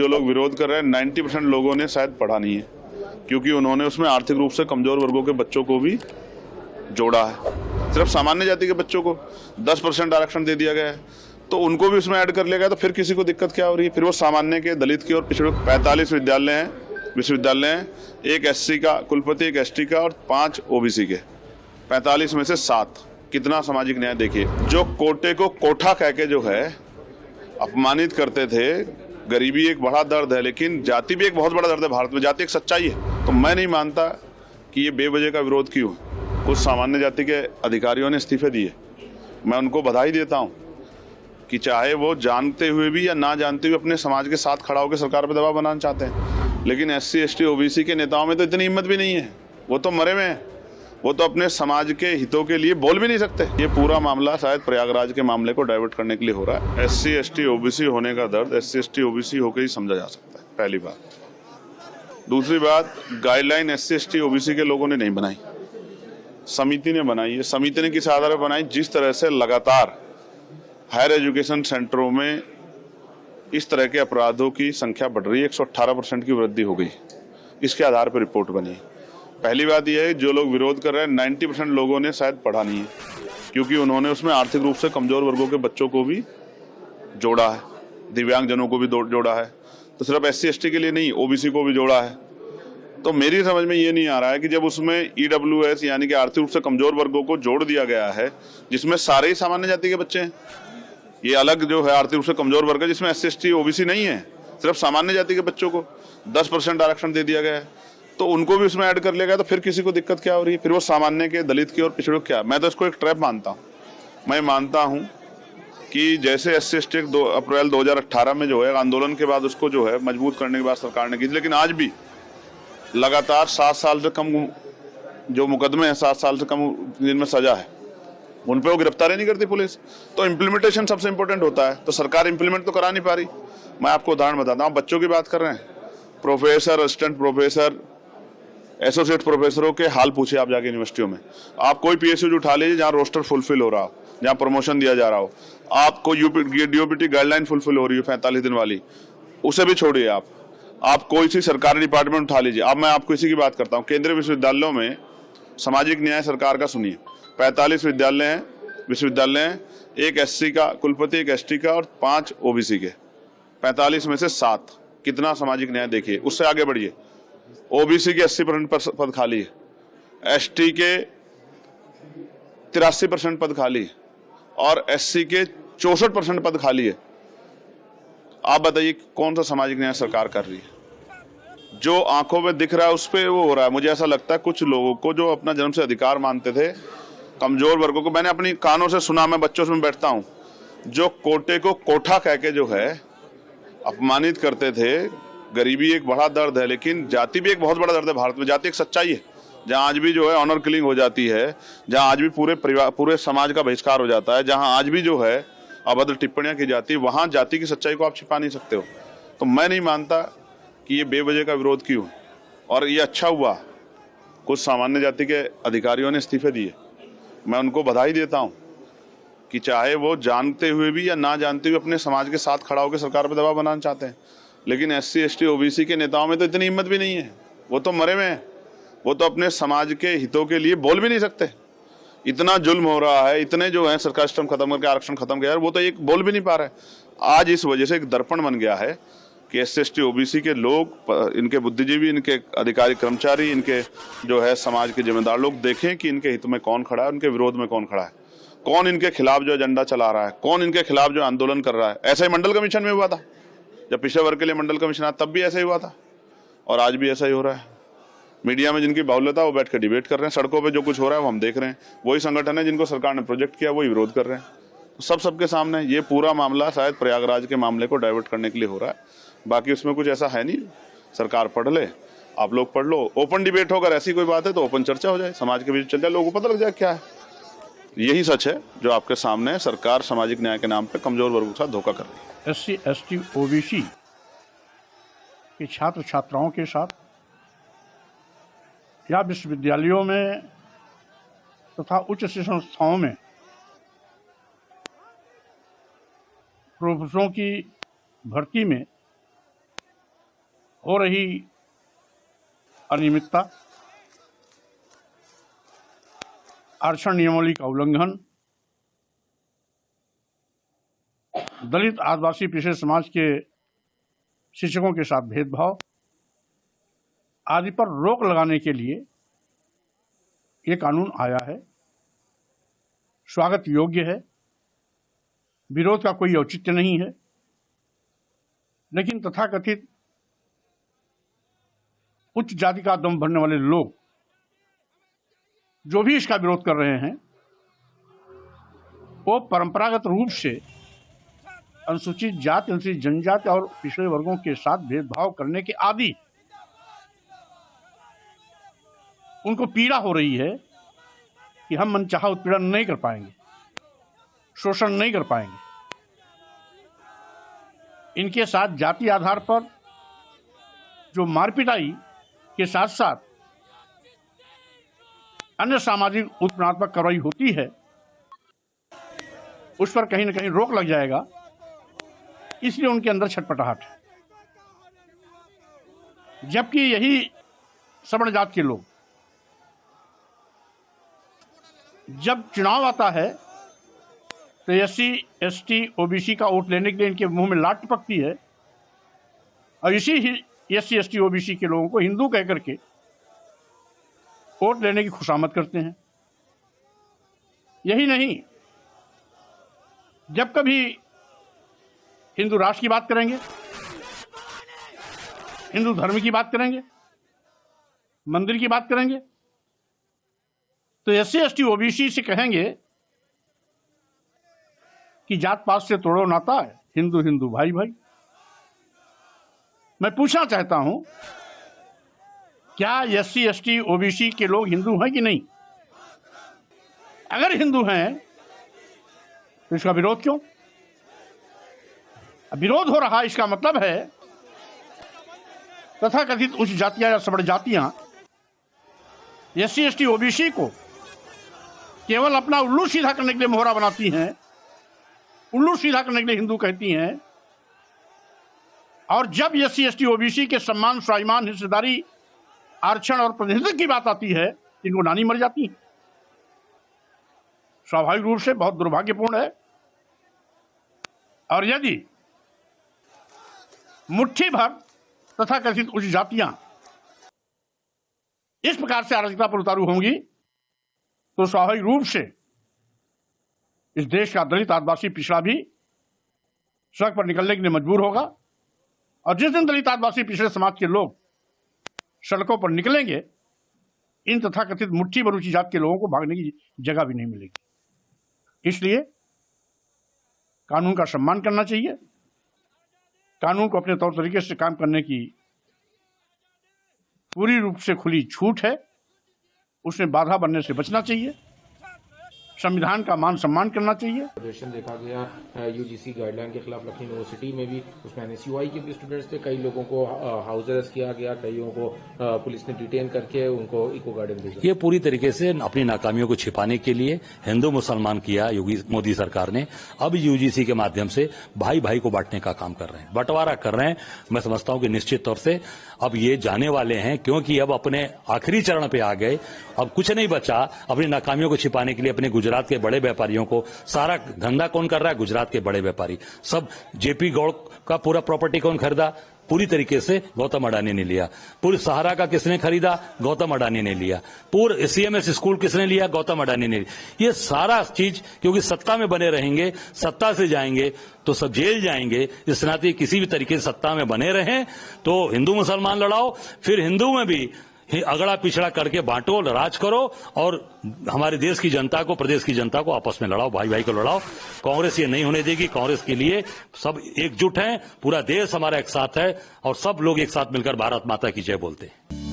जो लोग विरोध कर रहे हैं 90% लोगों ने शायद पढ़ा नहीं है, क्योंकि उन्होंने उसमें आर्थिक रूप से कमजोर वर्गों के बच्चों को भी जोड़ा है। सिर्फ सामान्य जाति के बच्चों को 10% आरक्षण दे दिया गया है, तो उनको भी उसमें ऐड कर लिया गया। तो फिर किसी को दिक्कत क्या हो रही है? फिर वो सामान्य के, दलित के और पिछड़े 45 विश्वविद्यालय हैं, एक एससी का कुलपति, एक एसटी का और 5 ओबीसी के। 45 में से 7। कितना सामाजिक न्याय देखिए। जो कोटे को कोठा कह के जो है अपमानित करते थे, गरीबी एक बड़ा दर्द है, लेकिन जाति भी एक बहुत बड़ा दर्द है। भारत में जाति एक सच्चाई है। तो मैं नहीं मानता कि ये बेवजह का विरोध क्यों है। कुछ सामान्य जाति के अधिकारियों ने इस्तीफे दिए, मैं उनको बधाई देता हूं कि चाहे वो जानते हुए भी या ना जानते हुए अपने समाज के साथ खड़ा होकर सरकार पर दबाव बनाना चाहते हैं, लेकिन एससी एसटी ओबीसी के नेताओं में तो इतनी हिम्मत भी नहीं है। वो तो मरे हुए हैं, वो तो अपने समाज के हितों के लिए बोल भी नहीं सकते। ये पूरा मामला शायद प्रयागराज के मामले को डाइवर्ट करने के लिए हो रहा है। एससी एसटी ओबीसी होने का दर्द एससी एसटी ओबीसी होकर ही समझा जा सकता है, पहली बात। दूसरी बात, गाइडलाइन एससी एसटी ओबीसी के लोगों ने नहीं बनाई, समिति ने बनाई है। समिति ने किस आधार पर बनाई? जिस तरह से लगातार हायर एजुकेशन सेंटरों में इस तरह के अपराधों की संख्या बढ़ रही है, 118% की वृद्धि हो गई, इसके आधार पर रिपोर्ट बनी। पहली बात यह है, जो लोग विरोध कर रहे हैं 90% लोगों ने शायद पढ़ा नहीं है, क्योंकि उन्होंने उसमें आर्थिक रूप से कमजोर वर्गों के बच्चों को भी जोड़ा है, दिव्यांगजनों को भी जोड़ा है। तो सिर्फ एससी एसटी के लिए नहीं, ओबीसी को भी जोड़ा है। तो मेरी समझ में ये नहीं आ रहा है कि जब उसमें ईडब्ल्यूएस यानी कि आर्थिक रूप से कमजोर वर्गों को जोड़ दिया गया है, जिसमें सारे ही सामान्य जाति के बच्चे हैं, ये अलग जो है आर्थिक रूप से कमजोर वर्ग है जिसमें एससी एसटी ओबीसी नहीं है, सिर्फ सामान्य जाति के बच्चों को 10% आरक्षण दे दिया गया है, तो उनको भी उसमें ऐड कर लिया गया। तो फिर किसी को दिक्कत क्या हो रही है? फिर वो सामान्य के, दलित के और पिछड़े क्या? मैं तो इसको एक ट्रैप मानता हूँ। मैं मानता हूँ कि जैसे एससी एसटी 2 अप्रैल 2018 में जो है आंदोलन के बाद उसको जो है मजबूत करने के बाद सरकार ने की, लेकिन आज भी लगातार 7 साल से कम जो मुकदमे हैं, 7 साल से कम जिनमें सजा है, उन पे वो गिरफ्तारी नहीं करती पुलिस। तो इम्प्लीमेंटेशन सबसे इंपॉर्टेंट होता है, तो सरकार इम्प्लीमेंट तो करा नहीं पा रही। मैं आपको उदाहरण बताता हूँ, बच्चों की बात कर रहे हैं, प्रोफेसर, असिस्टेंट प्रोफेसर, एसोसिएट प्रोफेसरों के हाल पूछे आप जाके यूनिवर्सिटियों में। आप कोई पीएसयू उठा लीजिए जहाँ रोस्टर फुलफिल हो रहा हो, जहाँ प्रमोशन दिया जा रहा हो, आपको डीओपीटी गाइडलाइन फुलफिल हो रही है 45 दिन वाली, उसे भी छोड़िए। आप कोई सी सरकारी डिपार्टमेंट उठा लीजिए। अब मैं आपको इसी की बात करता हूँ, केंद्रीय विश्वविद्यालयों में सामाजिक न्याय सरकार का सुनिए, 45 विश्वविद्यालय हैं, एक एससी का कुलपति, एक एसटी का और 5 ओबीसी के। 45 में से 7। कितना सामाजिक न्याय देखिए। उससे आगे बढ़िए, ओबीसी के 80% पद खाली है, एसटी के 83% पद खाली है और एससी के 64% पद खाली है। आप बताइए कौन सा सामाजिक न्याय सरकार कर रही है? जो आंखों में दिख रहा है उस पर वो हो रहा है। मुझे ऐसा लगता है कुछ लोगों को जो अपना जन्म से अधिकार मानते थे, कमजोर वर्गों को, मैंने अपनी कानों से सुना, मैं बच्चों से बैठता हूं, जो कोटे को कोठा कह के जो है अपमानित करते थे। गरीबी एक बड़ा दर्द है, लेकिन जाति भी एक बहुत बड़ा दर्द है। भारत में जाति एक सच्चाई है, जहां आज भी जो है ऑनर किलिंग हो जाती है, जहां आज भी पूरे परिवार, पूरे समाज का बहिष्कार हो जाता है, जहां आज भी जो है अभद्र टिप्पणियां की जाती है, वहां जाति की सच्चाई को आप छिपा नहीं सकते हो। तो मैं नहीं मानता कि ये बेवजह का विरोध क्यों है। और ये अच्छा हुआ कुछ सामान्य जाति के अधिकारियों ने इस्तीफे दिए, मैं उनको बधाई देता हूं कि चाहे वो जानते हुए भी या ना जानते हुए अपने समाज के साथ खड़ा होकर सरकार पर दबाव बनाना चाहते हैं, लेकिन एससी एसटी ओबीसी के नेताओं में तो इतनी हिम्मत भी नहीं है। वो तो मरे हुए हैं, वो तो अपने समाज के हितों के लिए बोल भी नहीं सकते। इतना जुल्म हो रहा है, इतने जो है सरकार सिस्टम खत्म करके आरक्षण खत्म किया, वो तो एक बोल भी नहीं पा रहे। आज इस वजह से एक दर्पण बन गया है कि एससी एसटी ओबीसी के लोग, इनके बुद्धिजीवी, इनके अधिकारी कर्मचारी, इनके जो है समाज के जिम्मेदार लोग देखें कि इनके हित में कौन खड़ा है, उनके विरोध में कौन खड़ा है, कौन इनके खिलाफ जो एजेंडा चला रहा है, कौन इनके खिलाफ जो आंदोलन कर रहा है। ऐसा ही मंडल कमीशन में हुआ था, जब पिछड़े वर्ग के लिए मंडल कमीशन आया तब भी ऐसा ही हुआ था, और आज भी ऐसा ही हो रहा है। मीडिया में जिनकी बाहुल्यता वो बैठ कर डिबेट कर रहे हैं, सड़कों पे जो कुछ हो रहा है वो हम देख रहे हैं। वही संगठन है जिनको सरकार ने प्रोजेक्ट किया, वही विरोध कर रहे हैं। तो सबके सामने ये पूरा मामला शायद प्रयागराज के मामले को डाइवर्ट करने के लिए हो रहा है। बाकी उसमें कुछ ऐसा है नहीं। सरकार पढ़ ले, आप लोग पढ़ लो, ओपन डिबेट हो, अगर ऐसी कोई बात है तो ओपन चर्चा हो जाए, समाज के बीच चल जाए, लोगों को पता लग जाए क्या है। यही सच है जो आपके सामने है। सरकार सामाजिक न्याय के नाम पे कमजोर वर्गों के साथ धोखा कर रही है। एससी एसटी ओबीसी के छात्र छात्राओं के साथ या विश्वविद्यालयों में तथा उच्च शिक्षण संस्थाओं में प्रोफेसरों की भर्ती में हो रही अनियमितता, आरक्षण नियमावली का उल्लंघन, दलित आदिवासी पिछड़े समाज के शिक्षकों के साथ भेदभाव आदि पर रोक लगाने के लिए ये कानून आया है। स्वागत योग्य है, विरोध का कोई औचित्य नहीं है, लेकिन तथाकथित उच्च जाति का दम भरने वाले लोग जो भी इसका विरोध कर रहे हैं वो परंपरागत रूप से अनुसूचित जाति, अनुसूचित जनजाति और पिछड़े वर्गों के साथ भेदभाव करने के आदि। उनको पीड़ा हो रही है कि हम मनचाहा उत्पीड़न नहीं कर पाएंगे, शोषण नहीं कर पाएंगे। इनके साथ जाति आधार पर जो मारपिटाई के साथ साथ अन्य सामाजिक उत्पीड़नात्मक कार्रवाई होती है, उस पर कहीं न कहीं रोक लग जाएगा, इसलिए उनके अंदर छटपटाहट है। जबकि यही सवर्ण जात के लोग जब चुनाव आता है तो एससी, एसटी, ओबीसी का वोट लेने के लिए इनके मुंह में लात टपकती है और इसी एससी, एसटी, ओबीसी के लोगों को हिंदू कह करके वोट लेने की खुशामद करते हैं। यही नहीं, जब कभी हिंदू राष्ट्र की बात करेंगे, हिंदू धर्म की बात करेंगे, मंदिर की बात करेंगे, तो एससी, एसटी, ओबीसी से कहेंगे कि जात पात से तोड़ो नाता है, हिंदू हिंदू भाई भाई। मैं पूछना चाहता हूं, क्या एससी, एसटी, ओबीसी के लोग हिंदू हैं कि नहीं? अगर हिंदू हैं तो इसका विरोध क्यों? विरोध हो रहा, इसका मतलब है तथाकथित उच्च जातियां या सवर्ण जातियां एससी, एसटी, ओबीसी को केवल अपना उल्लू सीधा करने के लिए मोहरा बनाती हैं, उल्लू सीधा करने के लिए हिंदू कहती हैं, और जब एससी, एसटी, ओबीसी के सम्मान, स्वाभिमान, हिस्सेदारी, आरक्षण और प्रतिनिधित्व की बात आती है, इनको नानी मर जाती है। स्वाभाविक रूप से बहुत दुर्भाग्यपूर्ण है। और यदि मुट्ठी भर तथाकथित उच्च जातियां इस प्रकार से अराजकता पर उतारू होंगी तो स्वाभाविक रूप से इस देश का दलित, आदिवासी पिछड़ा भी सड़क पर निकलने के लिए मजबूर होगा। और जिस दिन दलित, आदिवासी पिछड़े समाज के लोग सड़कों पर निकलेंगे, इन तथाकथित मुट्ठी भर ऊंची जात के लोगों को भागने की जगह भी नहीं मिलेगी। इसलिए कानून का सम्मान करना चाहिए, कानून को अपने तौर तरीके से काम करने की पूरी रूप से खुली छूट है, उसमें बाधा बनने से बचना चाहिए, संविधान का मान सम्मान करना चाहिए। प्रदर्शन देखा गया यूजीसी गाइडलाइन के खिलाफ लखनऊ यूनिवर्सिटी में भी, उसमें एनएसयूआई के भी स्टूडेंट्स थे, कई लोगों को हाउस अरेस्ट किया गया, कईयों को पुलिस ने डिटेन करके उनको इको गार्डन भेजा। ये पूरी तरीके से अपनी नाकामियों को छिपाने के लिए हिंदू मुसलमान किया योगी मोदी सरकार ने। अब यूजीसी के माध्यम से भाई भाई को बांटने का काम कर रहे हैं, बंटवारा कर रहे हैं। मैं समझता हूं कि निश्चित तौर से अब ये जाने वाले हैं, क्योंकि अब अपने आखिरी चरण पे आ गए, अब कुछ नहीं बचा। अपनी नाकामियों को छिपाने के लिए अपने गुजरात के बड़े व्यापारियों को, सारा धंधा कौन कर रहा है? गुजरात के बड़े व्यापारी। सब जेपी गौड़ का पूरा प्रॉपर्टी कौन खरीदा? पूरी तरीके से गौतम अडानी ने लिया। पूरी सहारा का किसने खरीदा? गौतम अडानी ने लिया। पूरे सीएमएस स्कूल किसने लिया? गौतम अडानी ने लिया। ये सारा चीज क्योंकि सत्ता में बने रहेंगे, सत्ता से जाएंगे तो सब जेल जाएंगे। इस नाते किसी भी तरीके से सत्ता में बने रहें तो हिंदू मुसलमान लड़ाओ, फिर हिंदू में भी अगड़ा पिछड़ा करके बांटो, राज करो और हमारे देश की जनता को, प्रदेश की जनता को आपस में लड़ाओ, भाई भाई को लड़ाओ। कांग्रेस ये नहीं होने देगी। कांग्रेस के लिए सब एकजुट हैं, पूरा देश हमारा एक साथ है और सब लोग एक साथ मिलकर भारत माता की जय बोलते हैं।